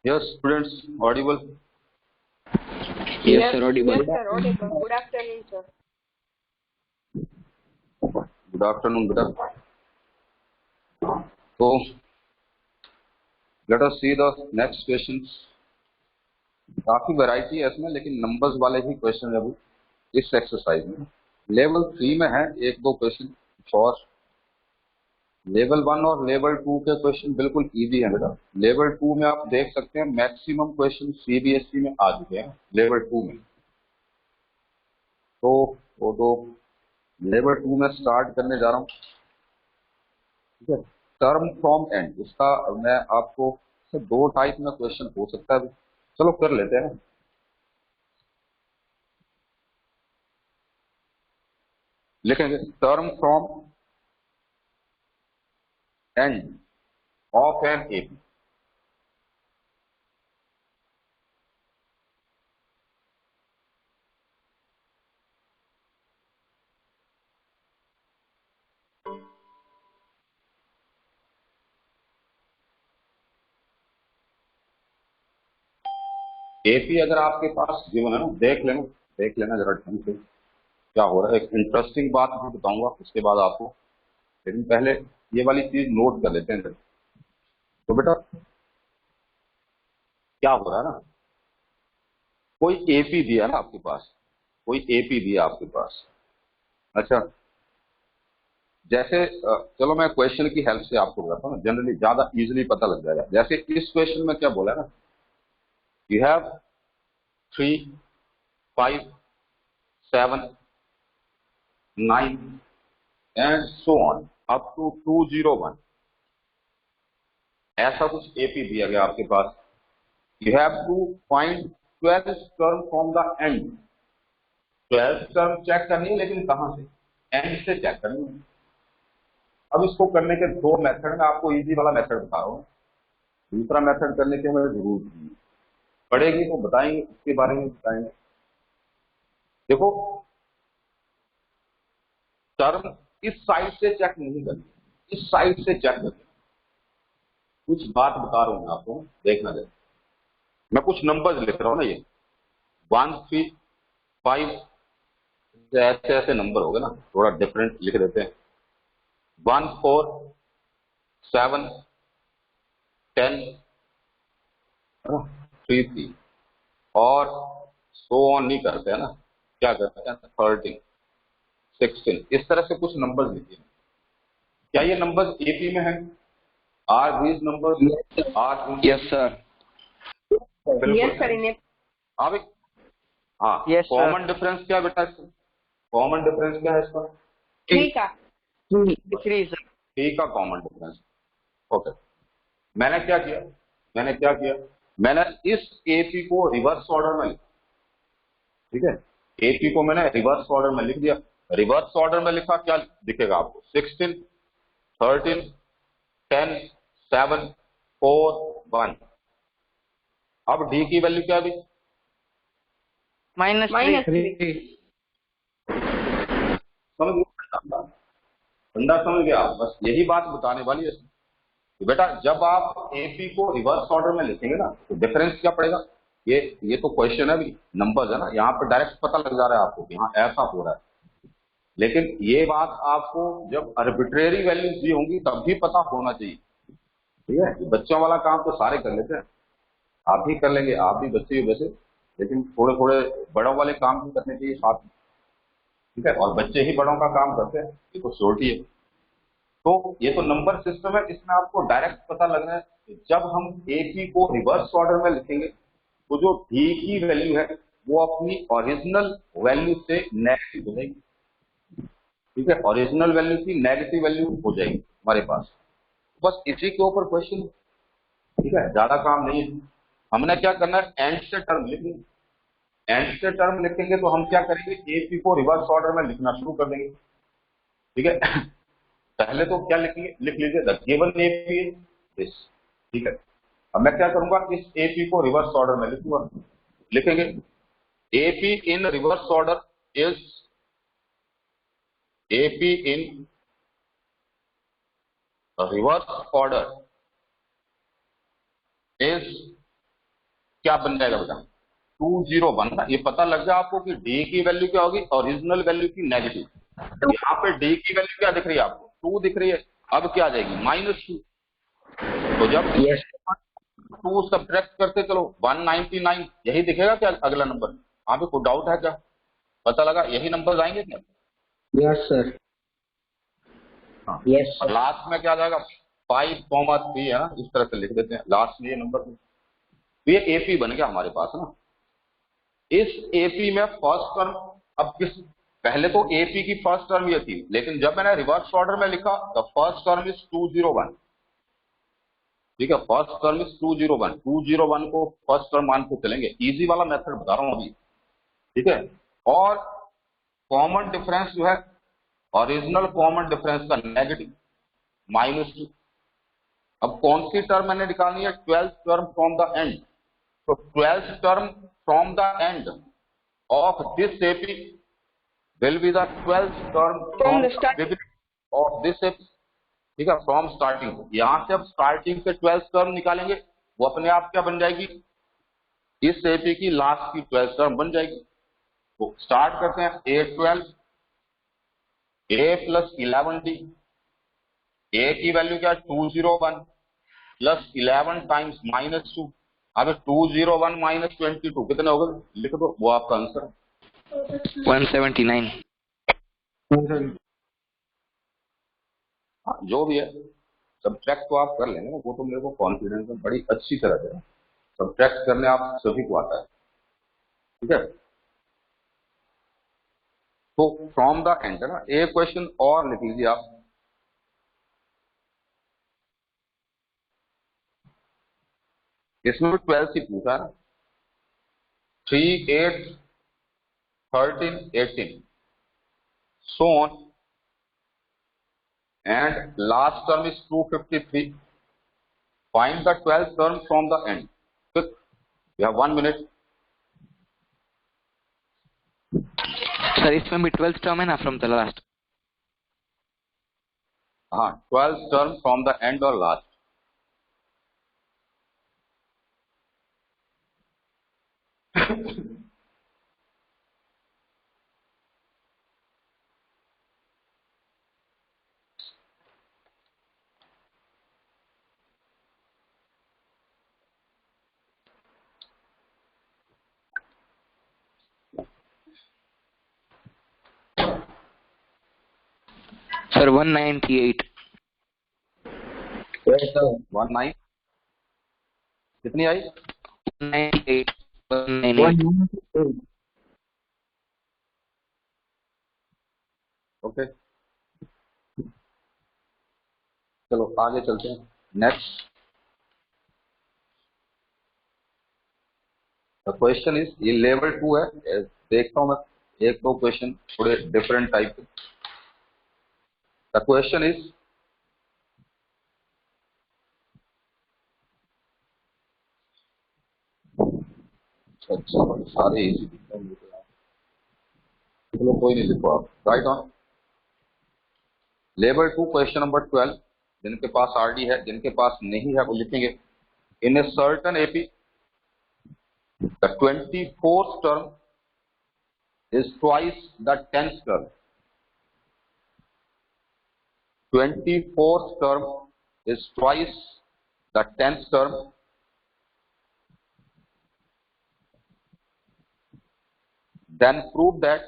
Yes, students, audible? Yes, sir, audible. Yes, sir, audible. Good afternoon, sir. Good afternoon, beta. So, let us see the next questions. काफी variety है इसमें, लेकिन numbers वाले ही question है अभी इस exercise में। लेवल 3 में है एक दो क्वेश्चन और लेवल 1 और लेवल 2 के क्वेश्चन बिल्कुल इजी है बेटा। लेवल 2 में आप देख सकते हैं मैक्सिमम क्वेश्चन सीबीएसई में आ चुके हैं लेवल 2 में। तो वो तो लेवल 2 में स्टार्ट करने जा रहा हूँ। ठीक है, टर्म फ्रॉम एंड, इसका मैं आपको दो टाइप में क्वेश्चन हो सकता है। चलो कर लेते हैं। लिखेंगे term from end of an AP. AP अगर आपके पास गिवन है ना, देख लेना जरा ढंग से क्या हो रहा है। एक इंटरेस्टिंग बात भी बताऊंगा उसके बाद आपको, लेकिन पहले ये वाली चीज नोट कर लेते हैं। तो बेटा क्या हो रहा है ना, कोई एपी दिया ना आपके पास, कोई एपी दिया आपके पास। अच्छा, जैसे चलो मैं क्वेश्चन की हेल्प से आपको बताता हूँ, जनरली ज्यादा इजीली पता लग जाएगा। जैसे इस क्वेश्चन में क्या बोला है ना, you have 3, 5, 7, 9 and so on up to 201, ऐसा कुछ एपी दिया गया आपके पास। You have to find 12 term from the end. 12 term check करनी है, लेकिन कहां से? एंड से चेक करनी है। अब इसको करने के दो मेथड में आपको इजी वाला मेथड बता रहा हूँ, दूसरा मेथड करने की हमें जरूरत नहीं पड़ेगी, तो बताएंगे उसके बारे में बताएंगे। देखो, टर्म इस साइड से चेक नहीं करनी, इस साइड से चेक करनी। कुछ बात बता रहा हूं आपको, देखना दे। मैं कुछ नंबर्स लिख रहा हूं ना, ये 1, 3, 5, ऐसे ऐसे नंबर हो गए ना, थोड़ा डिफरेंट लिख देते हैं। 1, 4, 7, 10, 3, 3 और सो ऑन नहीं करते हैं ना, क्या करते हैं 13, 16, इस तरह से कुछ नंबर्स लिखिए। क्या ये नंबर्स एपी में है? Are these numbers are? Yes, sir. Yes, sir. In अब एक हाँ, Yes, sir. कॉमन डिफरेंस क्या है बेटा इसका? कॉमन डिफरेंस क्या है इसका? three का. 3, sir. टी का कॉमन डिफरेंस। ओके, मैंने क्या किया, मैंने इस एपी को रिवर्स ऑर्डर में लिखा। ठीक है, एपी को मैंने रिवर्स ऑर्डर में लिख दिया। रिवर्स ऑर्डर में लिखा, क्या दिखेगा आपको? 16, 13, 10, 7, 4, 1। अब डी की वैल्यू क्या भी? -3. समझ गया? बंदा समझ गया? बस यही बात बताने वाली है। तो बेटा जब आप एपी को रिवर्स ऑर्डर में लिखेंगे ना, तो डिफरेंस क्या पड़ेगा? ये तो क्वेश्चन है भी, नंबर्स है ना, यहाँ पर डायरेक्ट पता लग जा रहा है आपको कि हाँ ऐसा हो रहा है। लेकिन ये बात आपको जब आर्बिट्रेरी वैल्यूज दी होंगी तब भी पता होना चाहिए। ठीक है, बच्चों वाला काम तो सारे कर लेते हैं, आप भी कर लेंगे, आप भी बच्चे ही वैसे, लेकिन थोड़े थोड़े बड़ों वाले काम भी करने चाहिए साथ में। ठीक है, और बच्चे ही बड़ों का काम करते हैं, ये तो श्योरिटी है। तो ये तो नंबर सिस्टम है, इसमें आपको डायरेक्ट पता लगना है कि जब हम एपी को रिवर्स ऑर्डर में लिखेंगे तो जो डी की वैल्यू है वो अपनी ओरिजिनल वैल्यू से नेगेटिव हो जाएगी। ठीक है, ओरिजिनल वैल्यू की नेगेटिव वैल्यू हो जाएगी हमारे पास। बस इसी के ऊपर क्वेश्चन। ठीक है, ज्यादा काम नहीं है। हमने क्या करना है, एंड से टर्म लिखेंगे। एंड से टर्म लिखेंगे तो हम क्या करेंगे, एपी को रिवर्स ऑर्डर में लिखना शुरू कर देंगे। ठीक है, पहले तो क्या लिखेंगे, लिख लीजिए the given AP is this. ठीक है, अब मैं क्या करूंगा, इस एपी को रिवर्स ऑर्डर में लिखूंगा। लिखेंगे AP in reverse order is, AP in reverse order is क्या बन जाएगा बेटा 201 ना। ये पता लग गया आपको कि डी की वैल्यू क्या होगी, ओरिजिनल वैल्यू की नेगेटिव। यहाँ पे डी की वैल्यू क्या दिख रही है आपको 2 दिख रही है, अब क्या आ जाएगी -2। तो जब 2 सब्ट्रैक्ट करते चलो 199 यही दिखेगा क्या अगला नंबर? यहाँ पे कोई डाउट है क्या? पता लगा यही नंबर आएंगे क्या? Yes sir. हाँ। यस और लास्ट में क्या आ जाएगा 5,3 है ना, इस तरह से लिख देते हैं लास्ट में ये नंबर। तो ये एपी बन गया हमारे पास ना। इस एपी में फर्स्ट टर्म, अब किस, पहले तो एपी की फर्स्ट टर्म ये थी, लेकिन जब मैंने रिवर्स ऑर्डर में लिखा द फर्स्ट टर्म इज 201। ठीक है, फर्स्ट टर्म इज 201। 201 को फर्स्ट टर्म मान के चलेंगे, इजी वाला मेथड बता रहा हूं अभी। ठीक है, और कॉमन डिफरेंस जो है ओरिजिनल कॉमन डिफरेंस का नेगेटिव -2। अब कौन सी टर्म मैंने निकालनी है 12th term from the and. तो 12th term from the end of this AP will be the 12th term from the the start. beginning of this episode। ठीक है, फ्रॉम स्टार्टिंग। यहां से अब स्टार्टिंग से 12th टर्म निकालेंगे, वो अपने आप क्या बन जाएगी, इस एपी की लास्ट की 12th टर्म बन जाएगी। तो स्टार्ट करते हैं A12 A plus 11D। A की वैल्यू क्या है 201 प्लस 11 टाइम्स -2। अब 201 माइनस 22 कितने हो गए, लिख दो, वो आपका आंसर है 179। हाँ, जो भी है सब्ट्रैक्ट तो आप कर लेंगे, वो तो मेरे को कॉन्फिडेंस है बड़ी अच्छी तरह से। सब्ट्रैक्ट करने आप सभी को आता है। ठीक है, तो फ्रॉम द एंड है ना। एक क्वेश्चन और लिख लीजिए आप, इसमें भी 12 ही पूछा है, 3 8 13 18 so on and last term is 253। find the 12th term from the end। quick, you have 1 minute। Sir इसमें भी 12th टर्म है ना फ्रॉम द लास्ट। हाँ, 12th term from the end और लास्ट। सर 198। 19 कितनी आई? 198 198। ओके, चलो आगे चलते हैं। नेक्स्ट द क्वेश्चन इज, ये लेवल 2 है। देखता हूं मैं एक दो क्वेश्चन थोड़े डिफरेंट टाइप के। द क्वेश्चन इज, अच्छा सारे इजी दिखते हैं मुझे। चलो कोई नहीं, लिखो आप, right on. Level 2 question number 12। जिनके पास आरडी है, जिनके पास नहीं है वो लिखेंगे। In a certain AP the 24th term is twice the 10th term। 24th term is twice the 10th term। Then prove that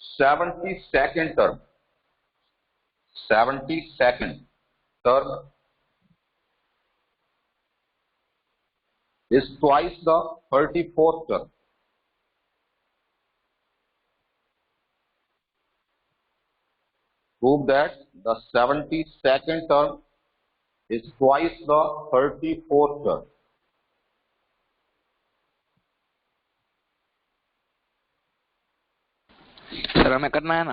72nd term, 72nd term is twice the 34th term। Prove that the 72nd term is twice the 34th term। Sir हमें करना है ना।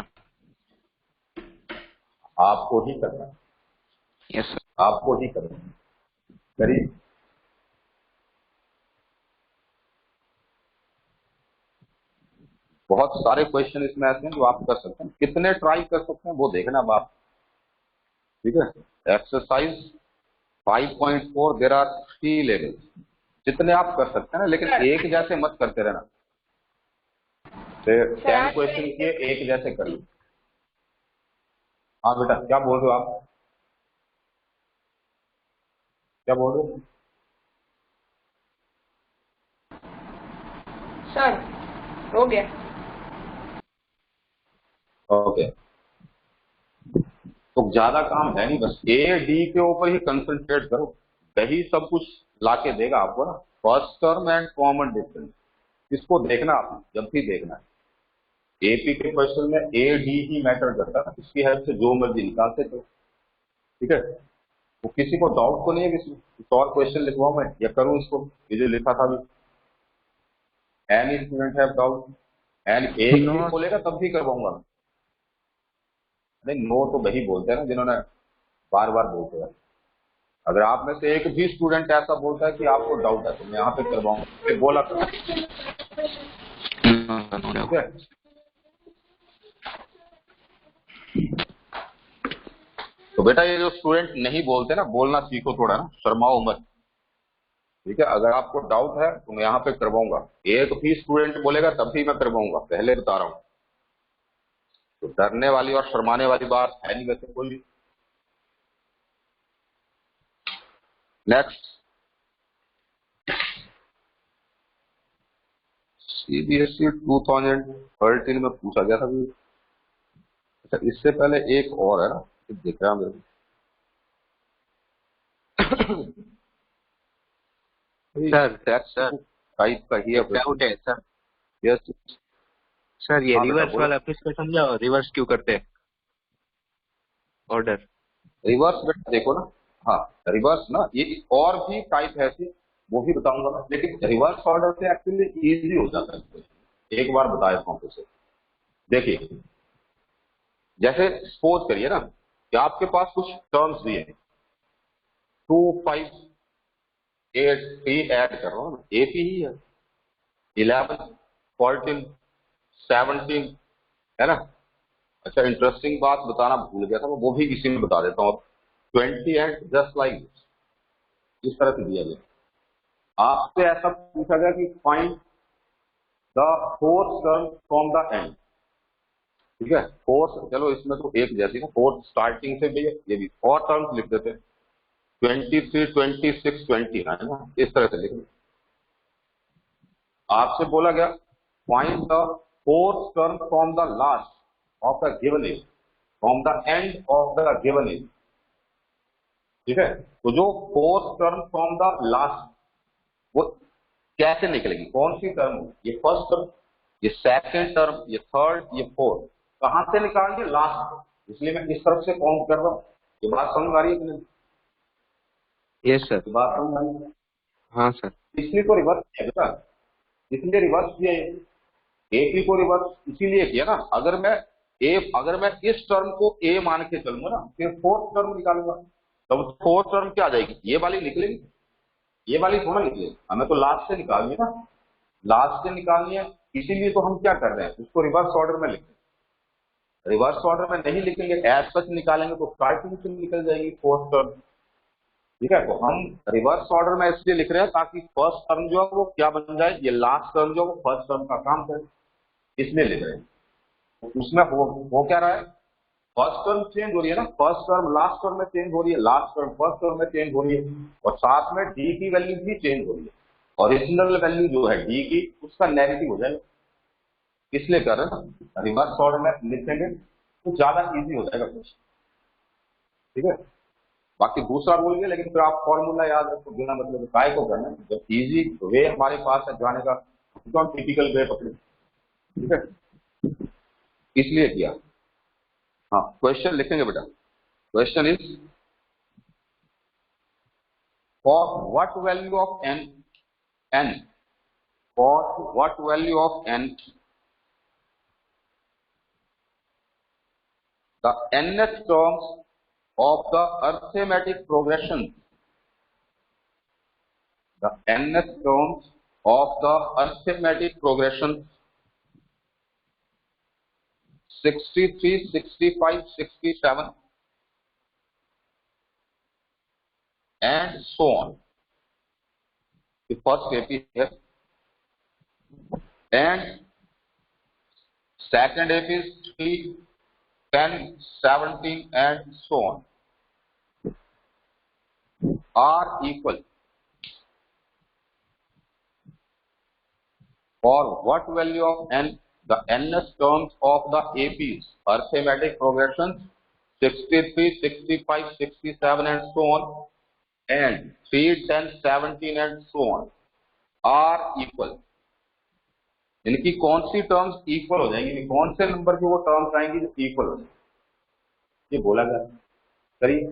आपको ही करना है, yes sir. आपको ही करना है। करिए। बहुत सारे क्वेश्चन इसमें ऐसे हैं जो आप कर सकते हैं, कितने ट्राई कर सकते हैं वो देखना अब आप। ठीक है, एक्सरसाइज 5.4 देर आर 3 लेवल्स, जितने आप कर सकते हैं ना, लेकिन एक जैसे मत करते रहना। 10 क्वेश्चन किए एक जैसे कर लो। हाँ बेटा, क्या बोल रहे हो आप, क्या बोल रहे हो? सर हो गया। ओके, तो ज्यादा काम है नहीं, बस ए डी के ऊपर ही कंसंट्रेट करो, वही सब कुछ लाके देगा आपको ना। First term and common difference, इसको देखना आपने जब भी देखना है। एपी के क्वेश्चन में ए डी ही मैटर करता है, इसकी हेल्प से जो मर्जी निकालते थे। ठीक है, तो किसी को डाउट तो नहीं है, किसी कुछ और क्वेश्चन लिखवाऊं मैं या करूं इसको, ये जो लिखा था अभी? Any student have doubt? And एक भी बोलेगा तब भी करवाऊंगा। नहीं, नो तो वही बोलते हैं ना जिन्होंने बार बार बोलते हैं। अगर आप में से एक भी स्टूडेंट ऐसा बोलता है कि आपको डाउट है तो मैं यहाँ पे करवाऊंगा, बोला था। ठीक है, तो बेटा ये जो स्टूडेंट नहीं बोलते ना, बोलना सीखो थोड़ा ना, शर्माओ मत। ठीक है, अगर आपको डाउट है तो मैं यहाँ पे करवाऊंगा। एक भी स्टूडेंट बोलेगा तब भी मैं करवाऊंगा, पहले बता रहा हूँ। तो डरने वाली और शर्माने वाली बात है नहीं वैसे कोई भी। नेक्स्ट, सीबीएसई 2013 में पूछा गया था। अच्छा, इससे पहले एक और है ना, देख रहा मेरे सर टाइप का ही है डाउट है सर। यस सर ये हाँ बेटा रिवर्स बोलो। वाला फिर से समझाओ, रिवर्स क्यों करते हैं ऑर्डर? रिवर्स बेटा देखो ना, हाँ रिवर्स ना, ये और भी टाइप है ऐसी, वो भी बताऊंगा ना, लेकिन रिवर्स ऑर्डर से एक्चुअली इजी हो जाता है। एक बार बताया था आपको। देखिए, जैसे सपोज करिए ना कि आपके पास कुछ टर्म्स दिए, 2 5 8 3 ऐड कर रहा हूँ ना, एक ही है, 11 14 17, है ना। अच्छा, इंटरेस्टिंग बात बताना भूल गया था, वो भी इसी में बता देता हूँ। 20 एंड जस्ट लाइक इस तरह से दिया गया। आपसे ऐसा पूछा गया कि find the fourth term from the and. ठीक है, फोर्थ, चलो इसमें तो एक जैसी ना, फोर्थ स्टार्टिंग से भी है, ये भी और टर्म्स लिख देते हैं, 23 26 20, है ना, इस तरह से लिख। आपसे बोला गया find the fourth term from the last of the given edge, from the end of the given edge. ठीक है, तो जो fourth term from the last, वो कैसे निकलेगी, कौन सी टर्म? ये फर्स्ट टर्म, ये सेकंड टर्म, ये थर्ड, ये फोर्थ, कहां से निकालेंगे? लास्ट। इसलिए मैं इस तरफ से काउंट कर रहा हूं। ये बात समझ आ रही है कि नहीं? Yes sir. ये बात समझ आ रही है? हाँ सर। इसलिए तो रिवर्स किया बेटा, इसलिए रिवर्स किया। ए को रिवर्स इसीलिए किया ना, अगर मैं इस टर्म को ए मान के चलूंगा ना, फिर फोर्थ टर्म निकालूंगा, तब फोर्थ टर्म क्या आ जाएगी? ये वाली निकलेगी, ये वाली थोड़ा निकलेगी, हमें तो लास्ट से निकालनी है ना, लास्ट से निकालनी है। इसीलिए तो हम क्या कर रहे हैं, उसको रिवर्स ऑर्डर में लिख रहे हैं। रिवर्स ऑर्डर में नहीं लिखेंगे, एज सच निकालेंगे तो स्टार्टिंग से निकल जाएगी फोर्थ टर्म। ठीक है, तो हम रिवर्स ऑर्डर में इसलिए लिख रहे हैं ताकि फर्स्ट टर्म जो है वो क्या बन जाए, ये लास्ट टर्म जो है वो फर्स्ट टर्म का काम करे, इसलिए लिख रहे हैं। तो उसमें हो क्या रहा है, फर्स्ट टर्म चेंज हो रही है ना, फर्स्ट टर्म लास्ट टर्म में चेंज हो रही है, लास्ट टर्म फर्स्ट टर्म में चेंज हो रही है, और साथ में डी की वैल्यू भी चेंज हो रही है। ओरिजिनल वैल्यू जो है डी की, उसका नेगेटिव हो जाएगा, इसलिए कर रहे हैं ना, रिवर्स ऑर्डर में लिखेंगे तो ज्यादा इजी हो जाएगा क्वेश्चन। ठीक है, बाकी दूसरा बोल गया, लेकिन फिर आप फॉर्मूला याद रखो, बिना मतलब काय को करना है, जब इजी वे हमारे पास है जाने का तो हम टिपिकल वे पकड़े। ठीक है, इसलिए किया। हाँ, क्वेश्चन लिखेंगे बेटा। Question is, for what value of n, for what value of n, the nth terms of the arithmetic progression, the nth terms of the arithmetic progression 63 65 67 and so on. The first AP here, and second AP is 3, 10, 17 and so on are equal. For what value of n? The nth terms of the APs, arithmetic progressions, 63, 65, 67 and so on, and 3, 10, 17 and so on are equal. इनकी कौन सी terms equal हो जाएंगी, कौन से number की वो terms आएंगी जो इक्वल हो जाएंगी, ये बोला गया। करिए,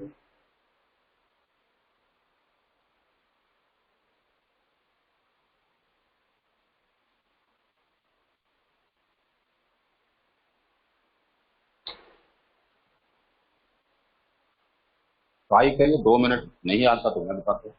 ट्राई करिए, 2 मिनट, नहीं आता तो मैं बताता हूँ।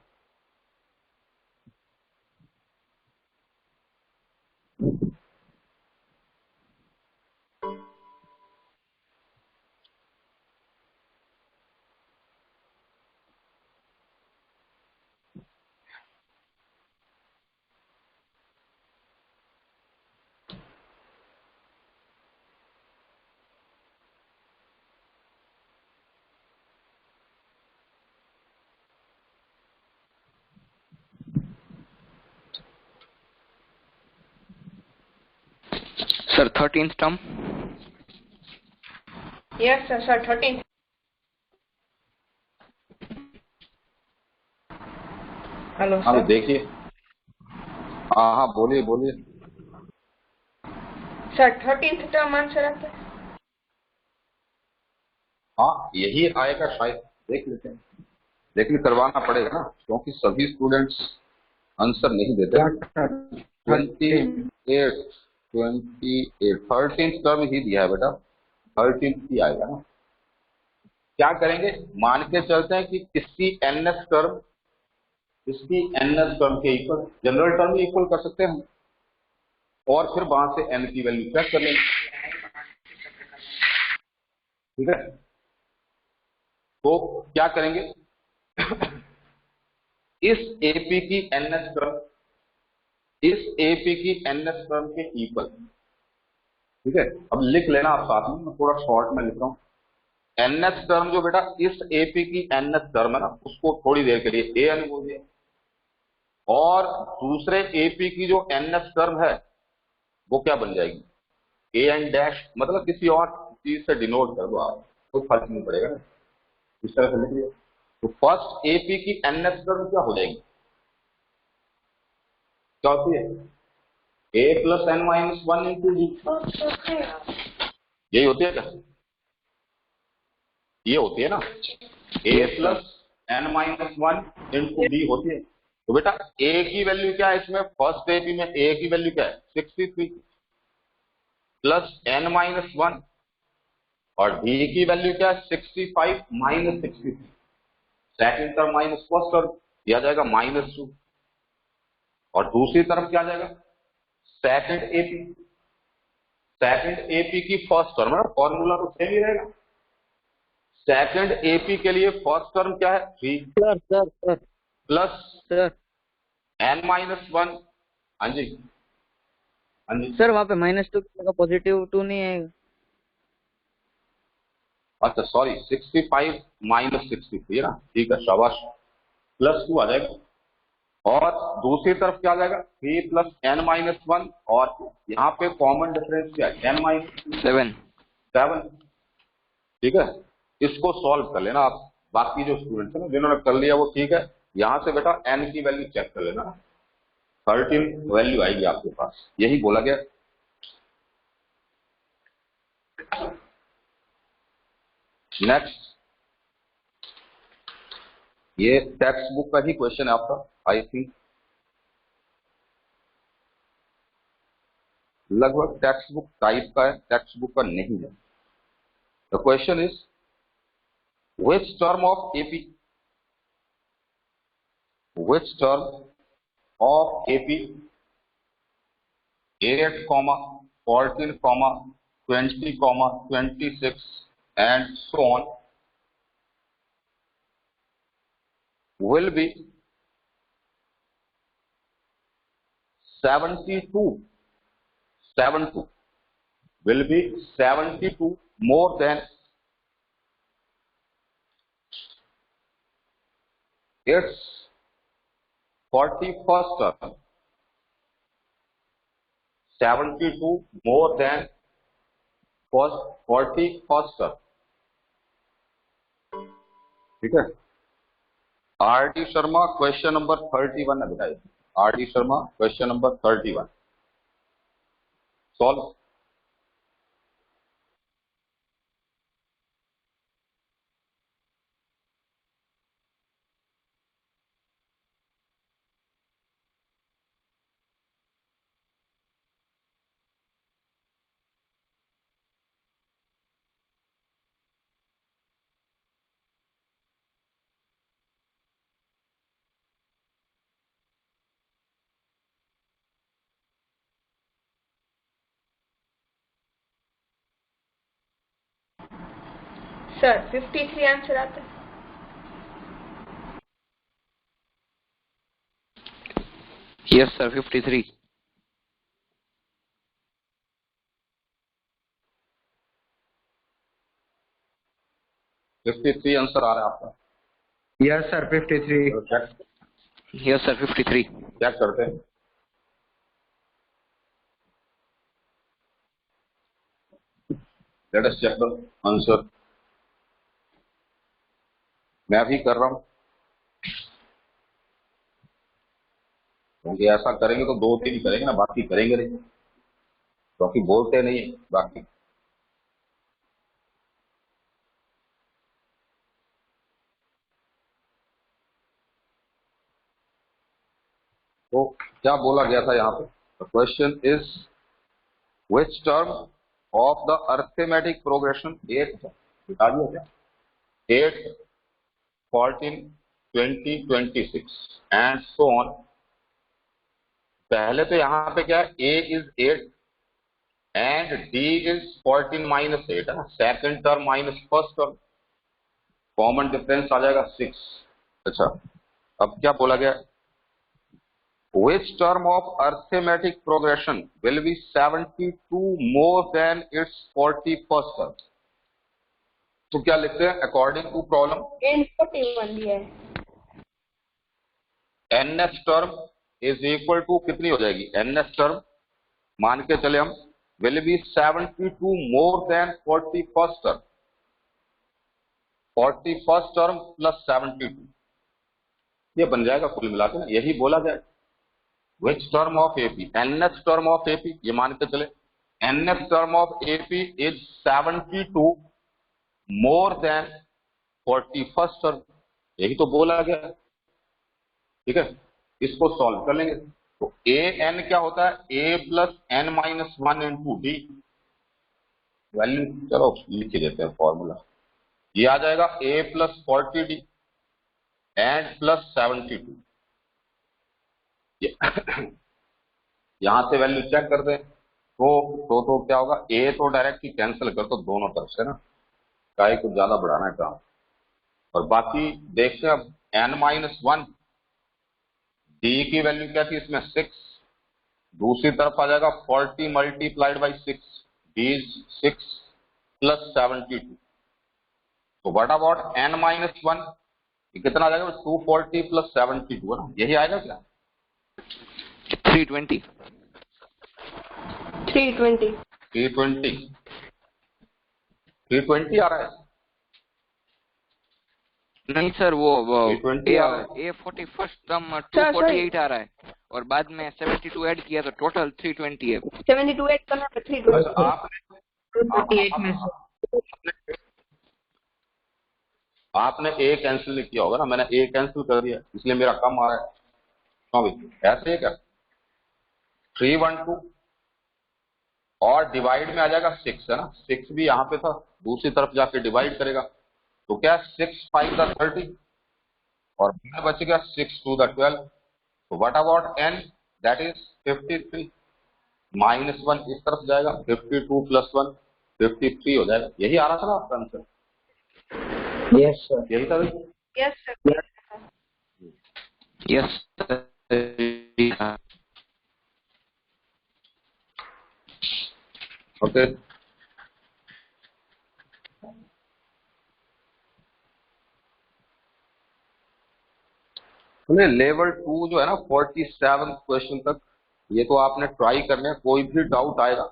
Sir, 13th term. Yes, sir. Sir, 13th. Hello हाँ सर। देखिए, हाँ हाँ बोलिए बोलिए। सर 13th टर्म आंसर आता है। हाँ यही आएगा शायद, देख लेते हैं, लेकिन करवाना पड़ेगा ना, क्योंकि सभी स्टूडेंट्स आंसर नहीं देते। 13th टर्म ही दिया है बेटा, 13th ही आएगा ना। क्या करेंगे, मान के चलते हैं कि इसकी nth टर्म इसकी nth टर्म के इक्वल, जनरल टर्म भी इक्वल कर सकते हैं, और फिर वहां से n की वैल्यू चेक कर लेंगे। ठीक है, तो क्या करेंगे, इस एपी की nth टर्म इस एपी की nth टर्म के इक्वल। ठीक है, अब लिख लेना आप साथ में, मैं थोड़ा शॉर्ट में लिख रहा हूं। nth टर्म जो बेटा इस एपी की nth टर्म है ना, उसको थोड़ी देर के लिए an बोल दिया, और दूसरे एपी की जो nth टर्म है वो क्या बन जाएगी, an डैश, मतलब किसी और चीज से डिनोट कर दो आप, कोई फर्क नहीं पड़ेगा ना, इस तरह से लिख लिया। तो फर्स्ट एपी की nth टर्म क्या हो जाएगी, क्या होती है, a plus n minus 1 into D, यही होती है क्या, ये होती है ना, a plus n minus 1 into D होती है। तो बेटा a की वैल्यू क्या है इसमें, फर्स्ट एपी में a की वैल्यू क्या है 63 प्लस n माइनस 1, और d की वैल्यू क्या है 65 minus 63, second term minus first term, दिया जाएगा -2, और दूसरी तरफ क्या आ जाएगा, सेकेंड एपी की फर्स्ट टर्म है, फॉर्मूला तो सेम ही रहेगा। सेकेंड एपी के लिए फर्स्ट टर्म क्या है 3 सर प्लस n माइनस 1। हाँ जी, हाँ जी, सर वहाँ पे -2 की जगह +2 नहीं आएगा। अच्छा सॉरी, 65 माइनस 63 ना, ठीक है शाबाश, +2 आ जाएगा, और दूसरी तरफ क्या आ जाएगा 3 प्लस n माइनस 1, और यहाँ पे कॉमन डिफरेंस क्या है n माइनस 7। ठीक है, इसको सॉल्व कर लेना आप, बाकी जो स्टूडेंट्स है ना जिन्होंने कर लिया वो ठीक है, यहां से बेटा n की वैल्यू चेक कर लेना, 13 वैल्यू आएगी आपके पास, यही बोला गया। नेक्स्ट, ये टेक्स्ट बुक का ही क्वेश्चन है आपका, आई थिंक लगभग टेक्स्ट बुक टाइप का है, टेक्स्ट बुक का नहीं है। The question is which term of AP which term of AP 8, 14, 20, 26 and so on will be 72 will be 72 more than its 41st term. 72 more than 41st term. ठीक है। R D Sharma question number 31 है बताइए। R D Sharma question number 31 solve. Sir 53 answer आता है। Yes, sir. 53. 53 answer आ रहा है आपका। Yes sir 53। तो Yes, sir. 53. चेक करते हैं। Let us check the answer. मैं भी कर रहा हूं, क्योंकि ऐसा करेंगे तो 2-3 करेंगे ना, बाकी करेंगे नहीं, क्योंकि बोलते नहीं है बाकी। तो क्या बोला गया था यहाँ पे? The question is which term of the arithmetic progression 8 बता दिया क्या? 8, 14, 20, 26 एंड सो ऑन। पहले तो यहाँ पे क्या है, a is 8 and d is 14 minus 8 है ना। Second term minus first term, common difference आ जाएगा 6। अच्छा, अब क्या बोला गया? Which term of arithmetic progression will be 72 more than its 41st term? तो क्या लिखते हैं अकॉर्डिंग टू प्रॉब्लम? एन 41 दिया है। nth term is equal to कितनी हो जाएगी? nth टर्म मान के चले हम will be 72 more than 41st term। 41st term plus 72 ये बन जाएगा कुल मिला के ना, यही बोला जाए। Which term of AP? nth term of AP ये मान के चले nth term of AP is 72 more than 41st term, यही तो बोला गया। ठीक है, इसको सॉल्व कर लेंगे। तो a n क्या होता है? a plus n minus 1 into D. Value चलो लिख ही देते हैं फॉर्मूला। ये आ जाएगा a plus 40d and plus 72। यहां से वैल्यू चेक कर दें तो क्या होगा? ए तो डायरेक्ट ही कैंसिल कर दो दोनों तरफ से ना, काहे कुछ ज्यादा बढ़ाना है काम। और बाकी देखते हैं अब n-1 डी की वैल्यू क्या थी इसमें? 6। दूसरी तरफ आ जाएगा 40 मल्टीप्लाइड बाई 6, डी 6 प्लस 72। तो व्हाट अबाउट n-1? ये कितना आ जाएगा? 240 प्लस 72 है ना, यही आएगा क्या? 320. 320। 320 आ रहा है। नहीं सर, वो 320 आ रहा है। ए 41st टर्म 248 आ रहा है और बाद में 72 ऐड किया तो टोटल 320 है। 72 ऐड करना है 320। आपने ए कैंसिल नहीं किया होगा ना, मैंने ए कैंसिल कर दिया इसलिए मेरा कम आ रहा है। ऐसे है क्या? 312 और डिवाइड में आ जाएगा 6 है ना। 6 भी यहाँ पे था, दूसरी तरफ जाके डिवाइड करेगा तो क्या 6 5 द 30 और बच गया 6 2 द 12। तो what about n? That is 53 minus 1 इस तरफ जाएगा, 52 प्लस 1 53 हो जाएगा। यही आ रहा था ना आपका आंसर? Yes sir. यही था भाई? Yes sir. Yes okay. सुनिए, लेवल 2 जो है ना 47 क्वेश्चन तक, ये तो आपने ट्राई करने, कोई भी डाउट आएगा,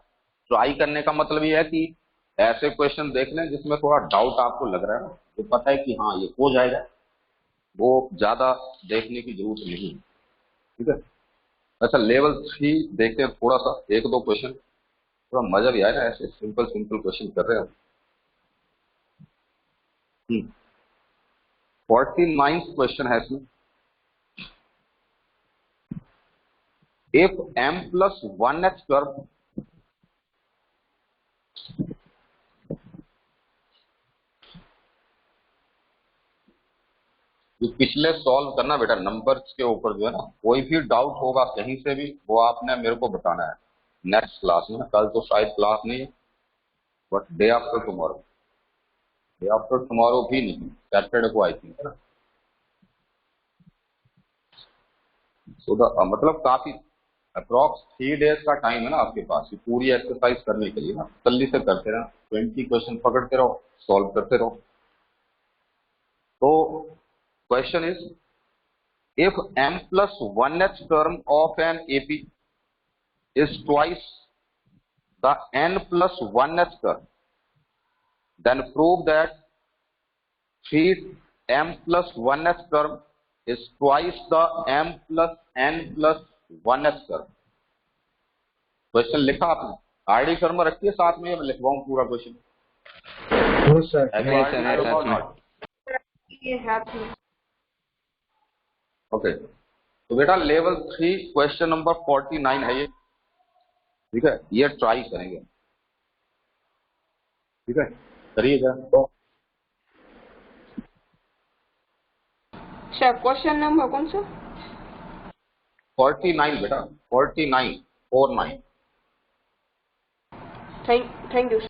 ट्राई करने का मतलब ये है कि ऐसे क्वेश्चन देख लें जिसमें थोड़ा डाउट आपको लग रहा है ना, तो पता है कि हाँ ये हो जाएगा, वो ज्यादा देखने की जरूरत नहीं है। ठीक है। अच्छा, लेवल 3 देखते हैं, थोड़ा सा एक दो क्वेश्चन, थोड़ा मजा भी आएगा, ऐसे सिंपल सिंपल क्वेश्चन कर रहे हैं। 49th क्वेश्चन है इसमें, if m plus 1h curve जो पिछले सॉल्व करना बेटा, नंबर्स के ऊपर जो है ना, कोई भी डाउट होगा कहीं से भी, वो आपने मेरे को बताना है नेक्स्ट क्लास में। कल तो शायद क्लास नहीं है, but day after tomorrow, day after tomorrow भी नहीं, सैटरडे को आई थिंक है ना। सो मतलब काफी अप्रॉक्स 3 डेज का टाइम है ना आपके पास, ये पूरी एक्सरसाइज करने के लिए ना, जल्दी से करते रहना, 20 क्वेश्चन पकड़ते रहो, सॉल्व करते रहो। तो question is, if m plus 1h term of an AP is twice the n plus 1h term, then prove that 3m plus 1h term is twice the m plus n plus 1h term। Question लिखा आपने, ID Sharma रखिए साथ में, मैं लिखवाऊं पूरा question. हो sir. ये हाथ में। ओके, तो बेटा लेवल 3 क्वेश्चन नंबर 49 है ये। ठीक है, ये ट्राई करेंगे। ठीक है, करिएगा। सर क्वेश्चन नंबर कौन सा? 49 बेटा, 49 49। Thank you.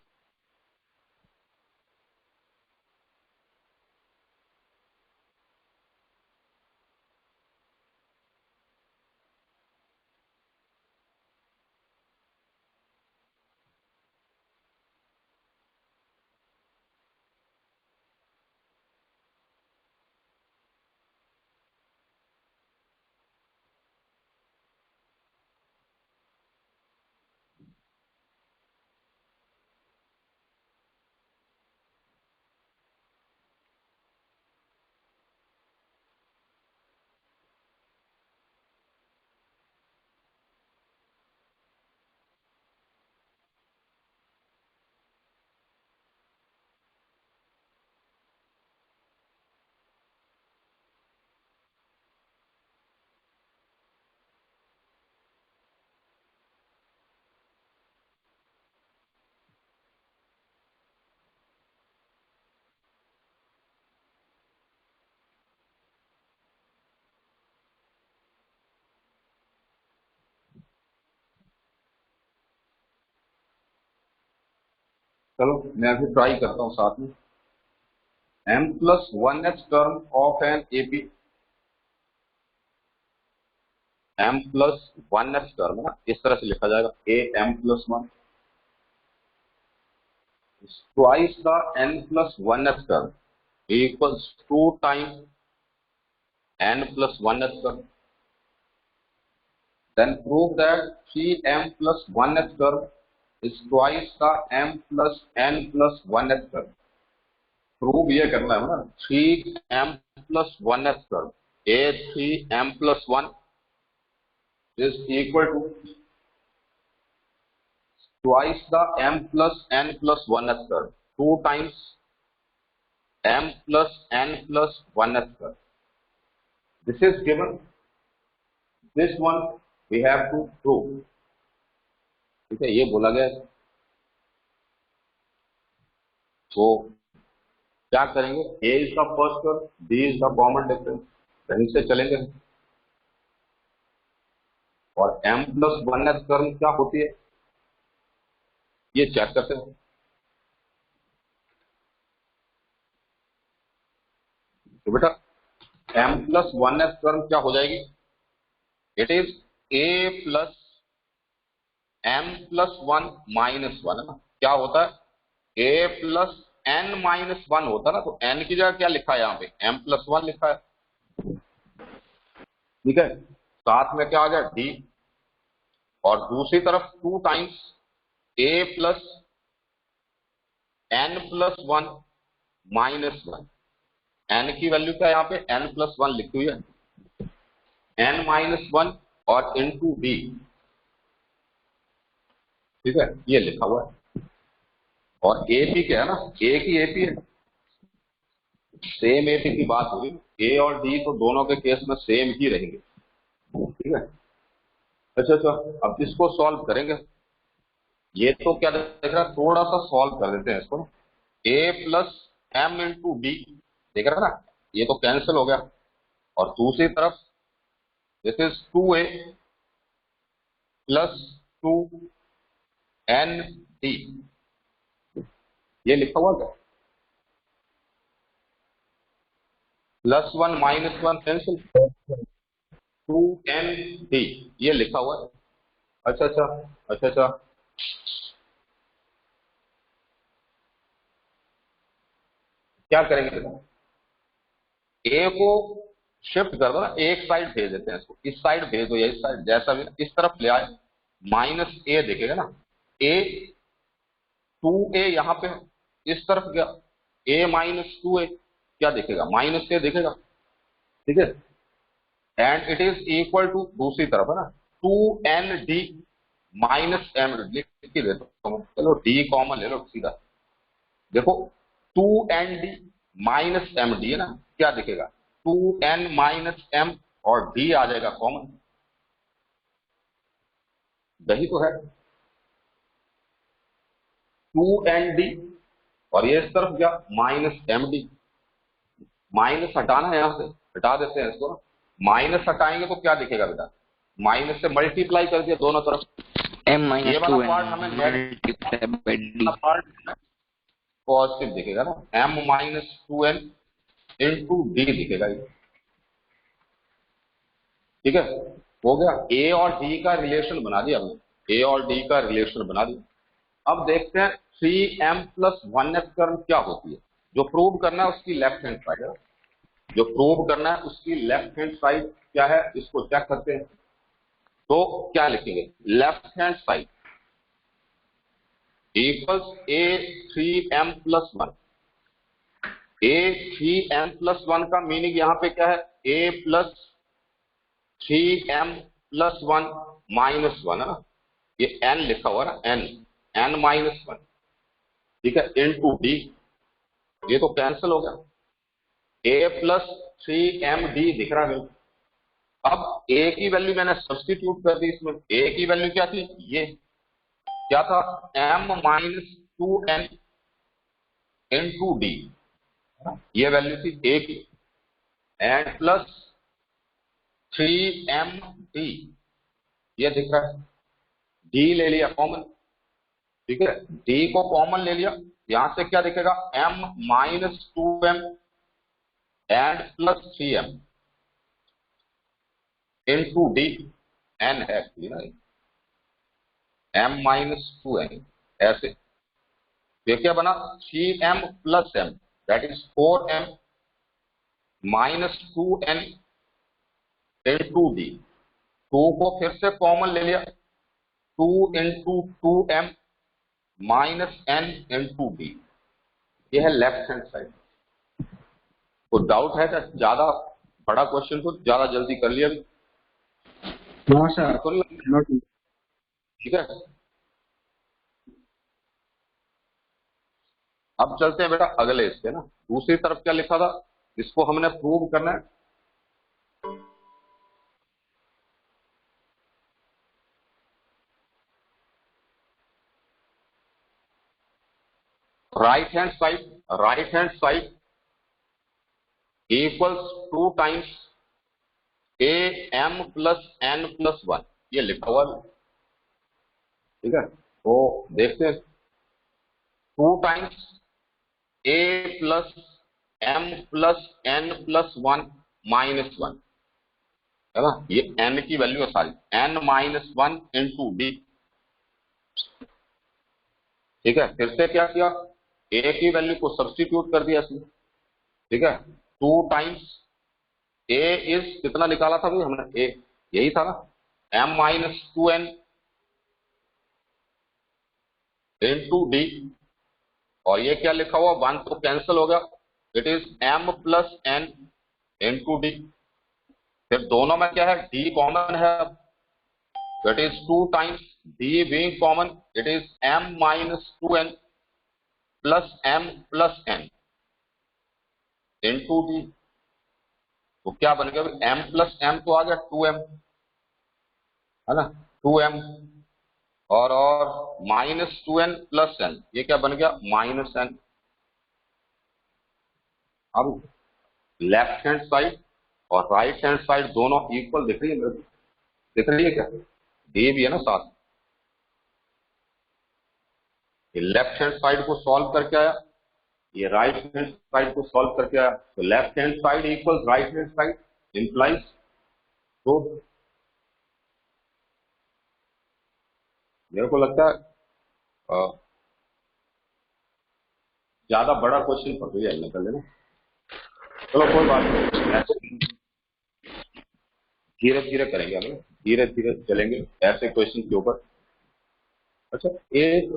चलो मैं अभी ट्राई करता हूँ साथ में। m plus 1h term of an AP, m plus 1h term है ना, इस तरह से लिखा जाएगा, a m plus 1 twice the n plus 1h term equals 2 times n plus 1h term, then prove that 3m plus 1h term is twice the m plus n plus 1h term। Prove ये करना है ना, 3m plus 1h term, a 3m plus 1 is equal to twice the m plus n plus 1h term, 2 times m plus n plus 1h term। This is given, this one we have to prove। ठीक है, ये बोला गया है। तो क्या करेंगे, a is the first term, b is the common difference, कहीं से चलेंगे, और m प्लस 1h टर्म क्या होती है ये चेक करते हैं। तो बेटा m प्लस 1s टर्म क्या हो जाएगी? It is a plus m plus 1 minus 1 है ना। क्या होता है? a प्लस n माइनस 1 होता है ना। तो n की जगह क्या लिखा है यहाँ पे? m प्लस 1 लिखा है। ठीक है, साथ में क्या आ गया? d, और दूसरी तरफ 2 times a plus n plus 1 minus 1। n की वैल्यू क्या है यहाँ पे? n प्लस 1 लिखी हुई है, n माइनस 1 और इंटू d। ठीक है, ये लिखा हुआ है। और AP क्या है ना, A की AP है, सेम AP की बात हुई। A और D तो दोनों के केस में सेम ही रहेंगे। ठीक है, अच्छा, अब इसको सॉल्व करेंगे। ये तो क्या देख रहा है, थोड़ा सा सॉल्व कर देते हैं इसको। A plus m into D, देख रहा है ना, ये तो कैंसिल हो गया। और दूसरी तरफ this is 2a plus 2nd, ये लिखा हुआ क्या? प्लस 1 माइनस 1 कैंसिल, 2nd, ये लिखा हुआ है। अच्छा, क्या करेंगे बेटा? ए को शिफ्ट कर दो ना, एक साइड भेज देते हैं इसको, इस साइड भेज दो या इस साइड, जैसा भी, इस तरफ ले आए। माइनस ए दिखेगा ना, ए 2a यहाँ पे, इस तरफ गया a माइनस 2a, क्या दिखेगा? माइनस ए दिखेगा। ठीक है, and it is equal to, दूसरी तरफ है ना, 2nd माइनस m, लिख के देता हूं, चलो d कॉमन ले लो सीधा। देखो 2nd माइनस md है ना, क्या दिखेगा? 2n माइनस m, और d आ जाएगा कॉमन। यही तो है 2nd, और ये इस तरफ गया माइनस md। माइनस हटाना है, यहां से हटा देते हैं इसको। माइनस हटाएंगे तो क्या दिखेगा बेटा? माइनस से मल्टीप्लाई कर दिया दोनों तरफ, m ये minus वाला 2n पार्ट हमें multiplied by d। Part positive दिखेगा ना, m minus 2n into D दिखेगा ये। ठीक है, हो गया। ए और डी का रिलेशन बना दिया हमने, ए और डी का रिलेशन बना दिया। अब देखते हैं 3m प्लस 1s टर्म क्या होती है। जो प्रूव करना है उसकी लेफ्ट हैंड साइड है, जो प्रूव करना है उसकी लेफ्ट हैंड साइड क्या है, इसको चेक करते हैं। तो क्या लिखेंगे? Left hand side equals a 3m plus 1। a 3m plus 1 का मीनिंग यहाँ पे क्या है? a plus 3m plus 1 minus 1 है ना, ये n लिखा हुआ ना, n माइनस 1। ठीक है, इनटू d, ये तो कैंसिल हो गया। a प्लस 3md दिख रहा है। अब a की वैल्यू मैंने सब्स्टिट्यूट कर दी इसमें। a की वैल्यू क्या थी? ये क्या था? m minus 2n into D, ये वैल्यू थी a की, एंड प्लस 3md, ये दिख रहा है। d ले लिया कॉमन। ठीक है, d को कॉमन ले लिया, यहां से क्या दिखेगा? m minus 2m and plus 3m into D, n है एक्चुअली ना, m माइनस 2n, ऐसे। ये क्या बना? 3m plus m, that is 4m minus 2n into D. 2 को फिर से कॉमन ले लिया, 2 into 2m minus n into D, ये है लेफ्ट हैंड साइड। कोई डाउट है क्या? ज्यादा बड़ा क्वेश्चन तो ज्यादा जल्दी कर लिया अभी नो सर, तो नहीं? नॉट। ठीक है, अब चलते हैं बेटा अगले इसके ना। दूसरी तरफ क्या लिखा था, इसको हमने प्रूव करना है। Right hand side equals 2 times a m plus n plus 1, ये लिखा हुआ है। ठीक है, तो देखते हैं 2 times a plus m plus n plus 1 -1 है ना, ये n की वैल्यू है सारी, n-1 इंटू डी। ठीक है, फिर से क्या किया, a की वैल्यू को सब्स्टिट्यूट कर दिया इसमें। ठीक है, 2 टाइम्स a इज कितना निकाला था भाई हमने, a यही था ना, m-2n इंटू डी, और ये क्या लिखा हुआ, 1 तो कैंसिल हो गया, it is m+n into D. फिर दोनों में क्या है, d कॉमन है, it is 2 times d being common, it is m-2n plus m+n into D. तो क्या बन गया, m+m तो आ गया 2m, है ना, 2m, और -2n प्लस n, ये क्या बन गया, -n। अब लेफ्ट हैंड साइड और राइट हैंड साइड दोनों इक्वल दिख रही है मेरे को? दिख रही है क्या, d भी है ना साथ। ये लेफ्ट हैंड साइड को सॉल्व करके आया, ये राइट हैंड साइड को सॉल्व करके आया, तो left hand side equal right hand side implies तो मेरे को लगता है ज्यादा बड़ा क्वेश्चन पकड़ लिया निकल लेना। चलो कोई बात नहीं, ऐसे धीरे धीरे करेंगे, हम धीरे धीरे चलेंगे ऐसे क्वेश्चन के ऊपर। अच्छा, एक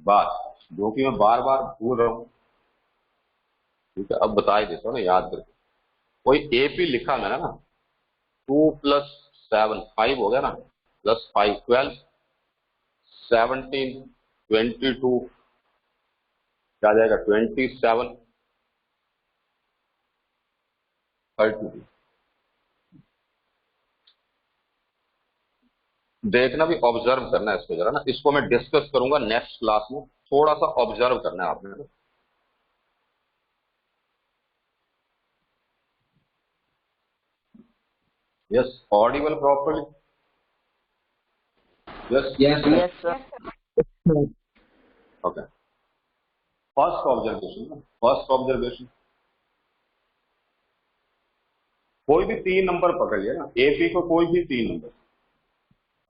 बात जो कि मैं बार बार भूल रहा हूं, ठीक है, अब बता ही देता हूँ ना याद करके। कोई एपी लिखा मैंने ना, 2 + 7 5 हो गया ना, +5 12 17 22 क्या जाएगा, 27 32। देखना भी, ऑब्जर्व करना है इसको जरा ना, इसको मैं डिस्कस करूंगा नेक्स्ट क्लास में, थोड़ा सा ऑब्जर्व करना है आपने। Yes, Audible properly, yes Yes, sir. Yes, sir. Okay. First observation, कोई भी 3 नंबर पकड़ लिया ना, एपी को कोई भी 3 नंबर,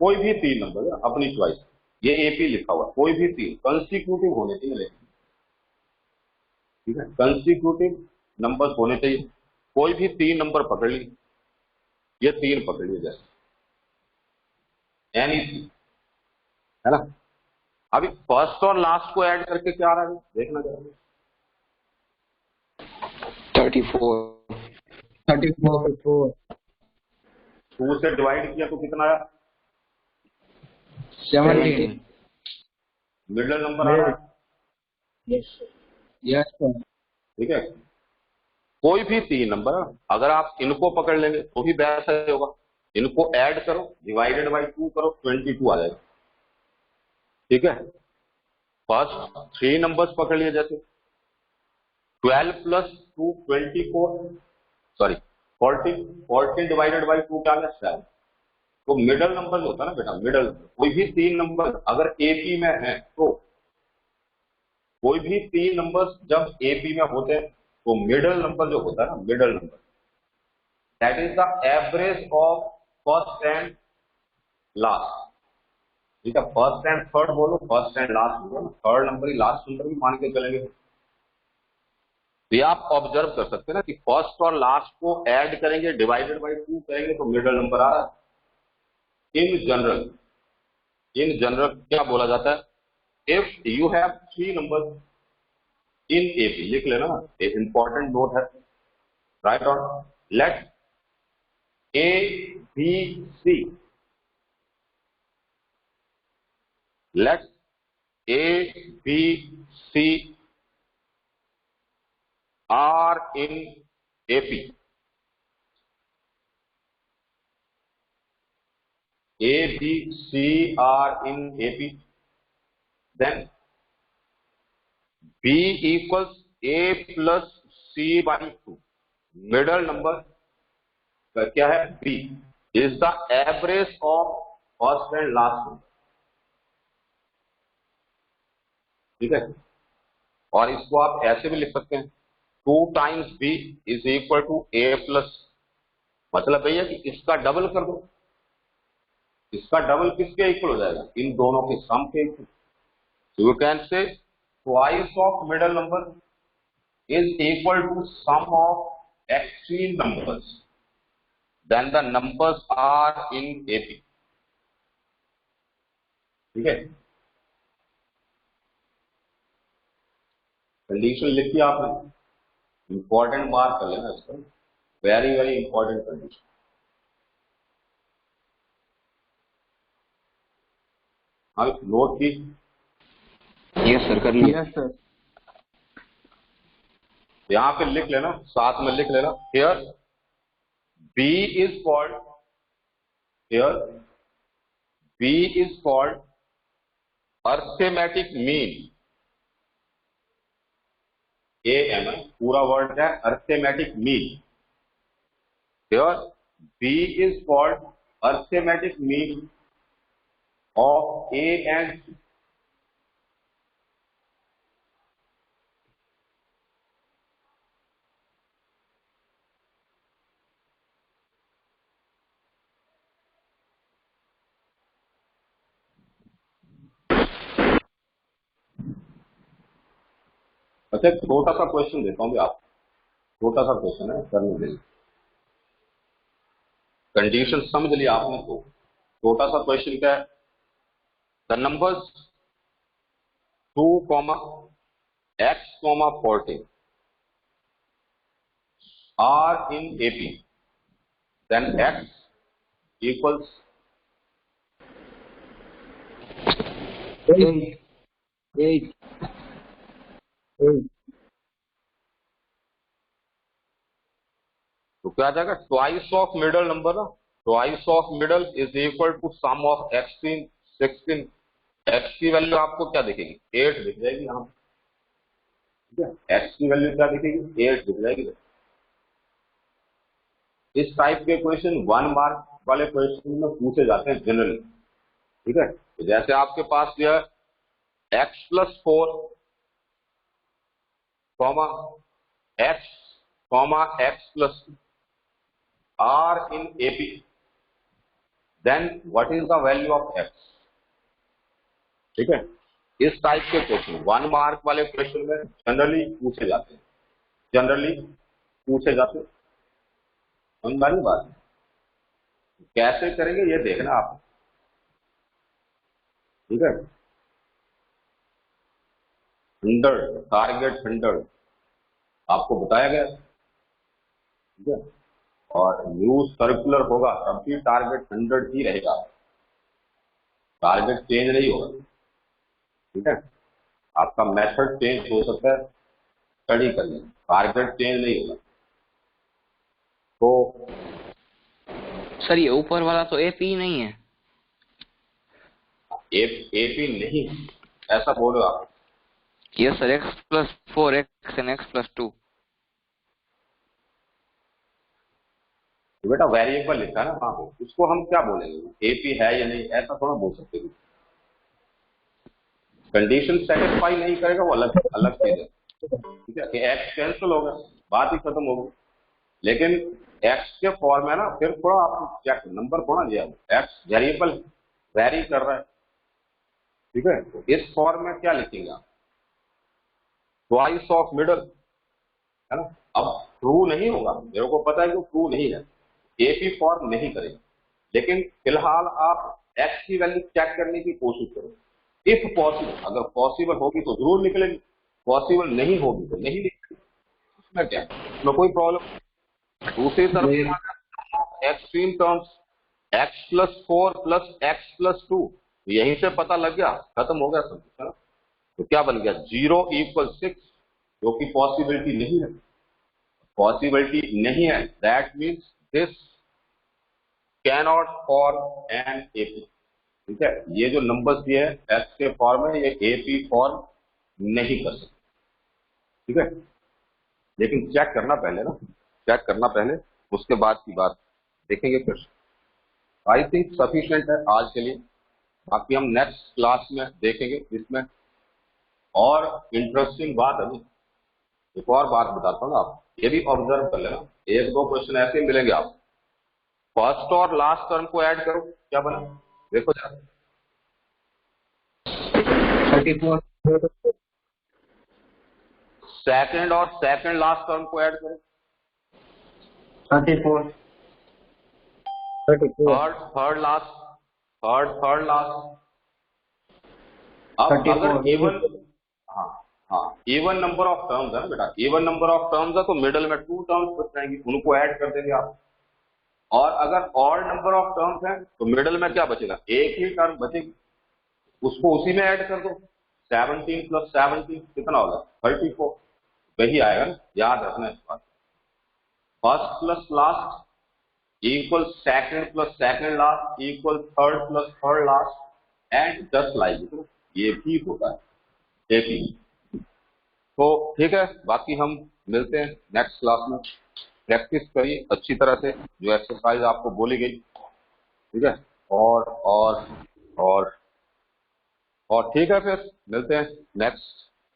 कोई भी 3 नंबर है अपनी चॉइस, ये एपी लिखा हुआ, कोई भी 3 कंसिक्यूटिव होने चाहिए, लेकिन ठीक है, कंसिक्यूटिव नंबर होने चाहिए। कोई भी 3 नंबर पकड़ ली, ये 3 पकड़ लिए जैसे एनी, है ना। अभी फर्स्ट और लास्ट को ऐड करके क्या आ रहा है देखना चाहिए, 34 34 2 से डिवाइड किया तो कितना आया, 17 मिडिल नंबर आ रहा है, Yes, sir. ठीक है। कोई भी 3 नंबर, अगर आप इनको पकड़ लेंगे तो भी वैसा ही होगा, इनको ऐड करो, डिवाइडेड बाई 2 करो, 22 आ जाएगा। ठीक है, फर्स्ट 3 नंबर्स पकड़ लिए, जैसे 12 + 2 24, सॉरी 14 डिवाइडेड बाई 2 क्या है 7। तो मिडल नंबर जो होता है ना बेटा, मिडल, कोई भी 3 नंबर अगर एपी में है, तो कोई भी 3 नंबर्स जब एपी में होते हैं तो मिडल नंबर जो होता है ना, middle number, that is the average of first and last. ठीक है, फर्स्ट एंड थर्ड बोलो, फर्स्ट एंड लास्ट बोलो, थर्ड नंबर ही लास्ट नंबर भी मान के चलेंगे। तो आप ऑब्जर्व कर सकते हैं ना कि फर्स्ट और लास्ट को ऐड करेंगे, डिवाइडेड बाई 2 करेंगे तो मिडल नंबर आ रहा है। इन जनरल क्या बोला जाता है, if you have 3 number in AP, लिख लेना, एक इंपॉर्टेंट नोट है, right on, let A B C, let A B C are in AP. A, B, C are in AP. Then B equals A plus C by 2. Middle number क्या है, B is the average of first and last number. ठीक है, और इसको आप ऐसे भी लिख सकते हैं, 2 times B is equal to A plus मतलब भैया कि इसका डबल कर दो, इसका डबल किसके इक्वल हो जाएगा, इन दोनों के सम के equal. You can say twice of middle number is equal to sum of extreme numbers then the numbers are in AP। ठीक है, कंडीशन लिखी आपने, इंपॉर्टेंट मार्क कर लेना इसका, वेरी वेरी इंपॉर्टेंट कंडीशन। हाँ नोट की, यस सर, कर लिया। Yes, sir. यहां पे लिख लेना, साथ में लिख लेना, here B is called, here B is called arithmetic mean. AM पूरा वर्ड है arithmetic mean. Here B is called arithmetic mean of A and C। अच्छा छोटा सा क्वेश्चन देता हूँ भी आप, छोटा सा क्वेश्चन है करने के लिए, कंडीशन समझ लिया आपने तो छोटा सा क्वेश्चन क्या है, the numbers 2, x, 14 are in AP, then x equals 8. 8. 8. तो क्या आ जाएगा, ट्वाइस ऑफ मिडल नंबर ना, twice of middle is equal to sum of x in 16। x की वैल्यू आपको क्या दिखेगी, 8 दिख जाएगी यहाँ, ठीक है, x की वैल्यू क्या दिखेगी, 8 दिख जाएगी। इस टाइप के क्वेश्चन 1 मार्क वाले क्वेश्चन में पूछे जाते हैं जनरली, ठीक है। तो जैसे आपके पास यह x+4, x, x+2 are in AP, then what is the value of x, ठीक है। इस टाइप के क्वेश्चन 1 मार्क वाले क्वेश्चन में जनरली पूछे जाते हैं, जनरली पूछे जाते हैं। समझ वाली बात, कैसे करेंगे ये देखना आप, ठीक है। 100 टारगेट 100 आपको बताया गया, ठीक है, और न्यूज सर्कुलर होगा तब भी टारगेट 100 ही रहेगा, टारगेट चेंज नहीं होगा, ठीक है। आपका मेथड चेंज हो सकता है, स्टडी करने, टारगेट चेंज नहीं होगा। तो सर ये ऊपर वाला तो AP नहीं है। AP नहीं, ऐसा बोलो आप। Yes sir, x+4 x and x+2। तो बेटा वेरिएबल लिखा है ना वहां पे, उसको हम क्या बोलेंगे, AP है या नहीं, ऐसा थोड़ा बोल सकते हैं। कंडीशन सेटिस्फाई नहीं करेगा वो अलग अलग चीज है, ठीक है, कि x कैंसिल होगा, बात ही खत्म होगी। लेकिन x के फॉर्म में ना फिर थोड़ा आप चेक, नंबर थोड़ा लिया, x वेरिएबल वेरी कर रहा है, ठीक है। तो इस फॉर्म में क्या लिखेंगे आप, ट्वाइस ऑफ मिडल, है ना। अब ट्रू नहीं होगा, मेरे को पता है कि ट्रू नहीं है, AP फॉर्म नहीं करेगा, लेकिन फिलहाल आप x की वैल्यू चेक करने की कोशिश करो, इफ पॉसिबल, अगर पॉसिबल होगी तो जरूर निकलेगी, पॉसिबल नहीं होगी तो नहीं निकलेगी, उसमें क्या, उसमें कोई प्रॉब्लम। दूसरी तरफ एक्सट्रीम टर्म्स x+4 + x+2, यहीं से पता लग गया, खत्म हो गया सब, है ना। तो क्या बन गया, 0 = 6, जो कि पॉसिबिलिटी नहीं है, पॉसिबिलिटी नहीं है, that means this cannot form an AP, ठीक है। ये जो नंबर्स दिए हैं x के फॉर्म में, ये AP फॉर्म नहीं कर सकते, ठीक है। लेकिन चेक करना पहले ना, चेक करना पहले, उसके बाद की बात देखेंगे फिर। आई थिंक सफिशिएंट है आज के लिए, बाकी हम नेक्स्ट क्लास में देखेंगे। इसमें और इंटरेस्टिंग बात है, एक और बात बताता हूँ आप, ये भी ऑब्जर्व कर लेना, 1-2 क्वेश्चन ऐसे मिलेंगे आप, फर्स्ट और लास्ट टर्म को ऐड करो, क्या बना देखो जरा। 34 सेकंड और सेकंड लास्ट टर्म को ऐड करो। 34 थर्ड लास्ट। अब 34 अगर इवन, हाँ हाँ, इवन नंबर ऑफ टर्म्स है ना बेटा, इवन नंबर ऑफ टर्म्स है तो मिडल में 2 टर्म्स बच जाएंगी, उनको ऐड कर देंगे आप। और अगर ऑड नंबर ऑफ टर्म्स है तो मिडल में क्या बचेगा, एक ही टर्म बचेगी, उसको उसी में ऐड कर दो। 17 + 17 कितना होगा, 34, वही आएगा ना, याद रखना इस बात। First plus last equal second plus second last equal third plus third last and just like ये भी होता है एपी। तो ठीक है, बाकी हम मिलते हैं नेक्स्ट क्लास में। प्रैक्टिस करिए अच्छी तरह से जो एक्सरसाइज आपको बोली गई, ठीक है। और ठीक है, फिर मिलते हैं नेक्स्ट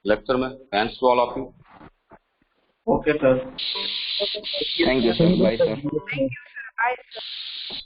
लेक्चर में। Thanks to all of you. Okay sir. Thank you sir, bye sir. Thank you, sir. Bye, sir.